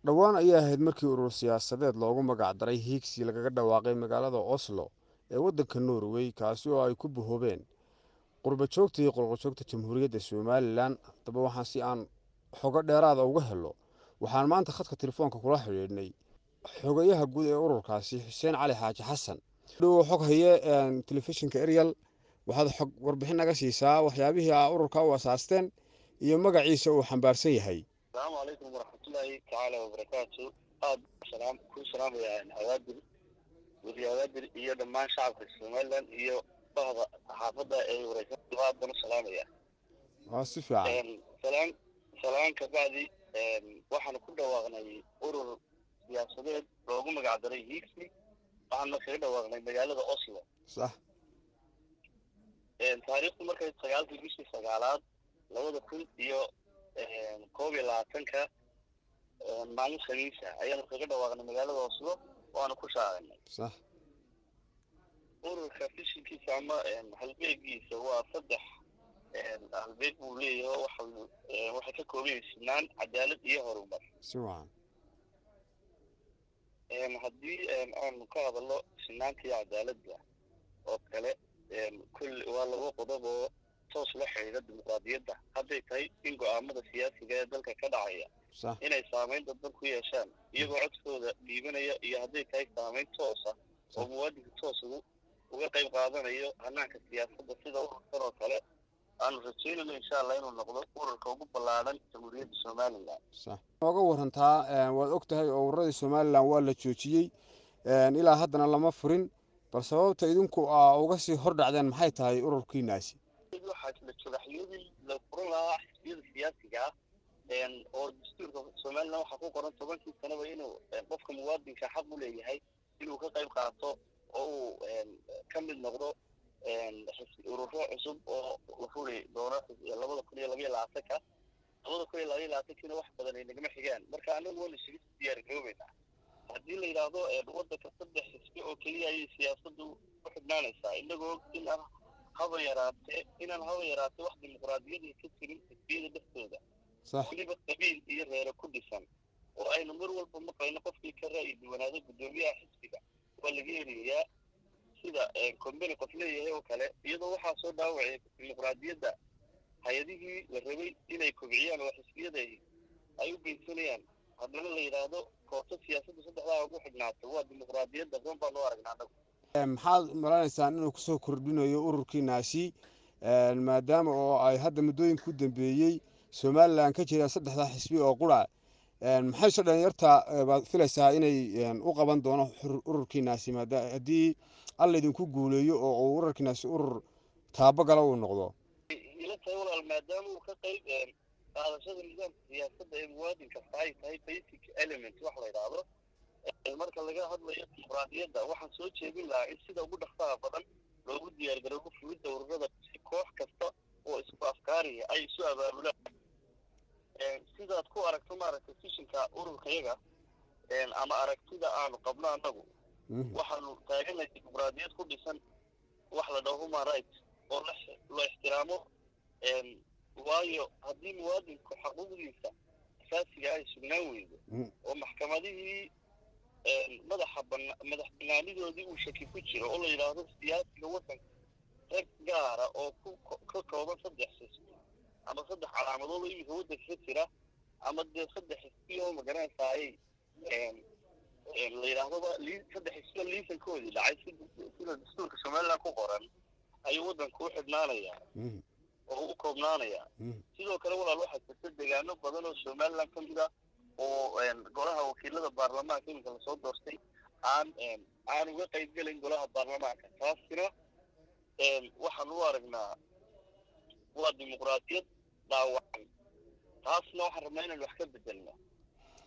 dhowaan ayaa ahayd markii urur siyaasadeed loogu magac daray hiigsi lagaga dhawaaqay magaalada Oslo ee waddanka Norway kaasi oo ay ku buhoobeen qurba-joogta iyo qolqol-joogta Jamhuuriyadda Somaliland. Haddaba waxaan si aan xogo dheeraada uga helo waxaan maanta khadka telefoonka kula xidhiidhnay xogayaha guud ee ururkaasi Xuseen Cali Xaaji Xasan. Dhow xog haye telefishinka Ariel waxaad xog warbixin naga siisaa waxyaabihii ururka u asaasteen iyo magaciisa uu xambaarsan yahay. السلام عليكم ورحمة الله تعالى وبركاته. سلام يا هوادر والهوادر إياه دمان شعب السومالان إياه بعض حافظة ورئيسان الوادر السلام يا Si fiican. سلام كبعدي وحنا كل واغني أورور سياسات لوجو مقعدري هيكسي وحنا كل واغني مجال أوسلو. صح. تاريخ مركز سجال في بيش سجالات لو ده كل إياه كوبي لاتنكا maalin khamiisa ayaanu kaga dhawaaqnay magaalada Oslo waana ku shaacinay صح. ururka fishinkiisa ama halbeegiisa waa saddex halbeeg uu leeyahay waxa ka kooban sinaan cadaalad iyo horumar si wacan haddii aanu ka hadalno sinaanka iyo cadaaladda oo kale kulli waa laba qodob oo toos la xiriira dimuqraadiyadda hadday tahay in go'aamada siyaasiga ee dalka ka dhacaya صح. inay saamayn dadban ku yeeshaan iyagoo codkooda dhiibanaya iyo hadday tahay saamayn toos ah oo muwaadinka toos uga qayb qaadanayo hannaanka siyaasadda sida ururkan oo kale aanu rajaynayno insha allah inuu noqdo ururka ugu ballaaran jamhuuriyadda somaliland. صح. nooga warantaa waad og tahay oo ururada Somaliland waa la joojiyey ilaa haddana lama furin bal sababta idinku uga sii hor dhacdeen maxay tahay ururkiinaasi. waxaa la jooga xiliyadii la furan lahaa xisbiyada siyaasiga ah oo dastuurka somaliland waxaa ku qoran 10 sanaba inuu qofka muwaadinka xaq u leeyahay inuu ka qayb qaato oo uu ka mid noqdo ururo cusub oo la furi doono 2022 2022 wax badan ay nagama xigaan marka anagu waan isii diyaar garoobaynaa haddii la yiraahdo waddanka saddex xisbi oo kaliya ay siyaasaddu ku xidhnaanaysaa inagoo inaan haba yaraatee wax dimuqraadiyadda ka jirin xisbiyada dhaftooda صح. weliba qabiil iyo reero ku dhisan oo aynu mar walba maqlayno qofkii ka ra'yi duwanaada guddoomiyaha xisbiga waa laga helayaa sida kombani qof leeyahay oo kale iyadoo waxaa soo dhaawacay dimuqraadiyadda hay-adihii la rabay inay kobciyaan oo xisbiyada ay u geysanayaan haddana la yidhaahdo koobta siyaasadda saddexdaa ugu xidhnaato waa dimuqraadiyadda run baan u aragnaa anagu maxaad malanaysaan inuu kusoo kordhinayo ururkiinaasi maadaama oo ay hadda muddooyinka ku dambeeyey Somaliland ka jira saddexda xisbi oo qura maxay soo dhalinyarta baad filaysaa inay u qaban doono ururkiinaasi haddii alla idinku guuleeyo oo ururkiinaasi urur taabagala uu noqdo. ila tahay walaal maadaama uu ka qayb qaadashada nidaamka siyaasadda ee muwaadinka ay tahay basic element wax la yidhaahdo marka laga hadlayo dimuqraadiyadda waxaan soo jeedin lahaa in sida ugu dhaqsaha badan loogu diyaargaroobo fulinta ururada si koox kasta oo isku afkaariya ay isu abaabulaan sidaad ku aragto maaragtay fishinka ururkayaga ama aragtida aanu qabno annagu waxaanu taaganahay dimuqraadiyad ku dhisan wax la dhaho human rights oo la ixtiraamo waayo haddii muwaadinku xaquuqdiisa asaasiga ay sugnaan weydo oo maxkamadihii madax banaanidoodii uu shaki ku jiro oo la yidhaahdo siyaasiga waddanka rag gaara oo ka kooban saddex xisbi ama saddex calaamadood oo iminka waddanka ka jira ama dee saddex xisbi oo magaranaysaa ay la yidhaahdoba saddex xisbi liisankoodii dhacay sida dastuurka somaliland ku qoran ayuu waddanku u xidhnaanayaa oo u koobnaanayaa sidoo kale walaal waxaa jirta deegaano badan oo somaliland ka mid ah oo golaha wakiilada baarlamaanka iminka lasoo doortay aan uga qayb gelin golaha baarlamaanka taasina waxaan u aragnaa waa dimuqraadiyad dhaawacan taasna waxaan rabnaa inaan wax ka bedelno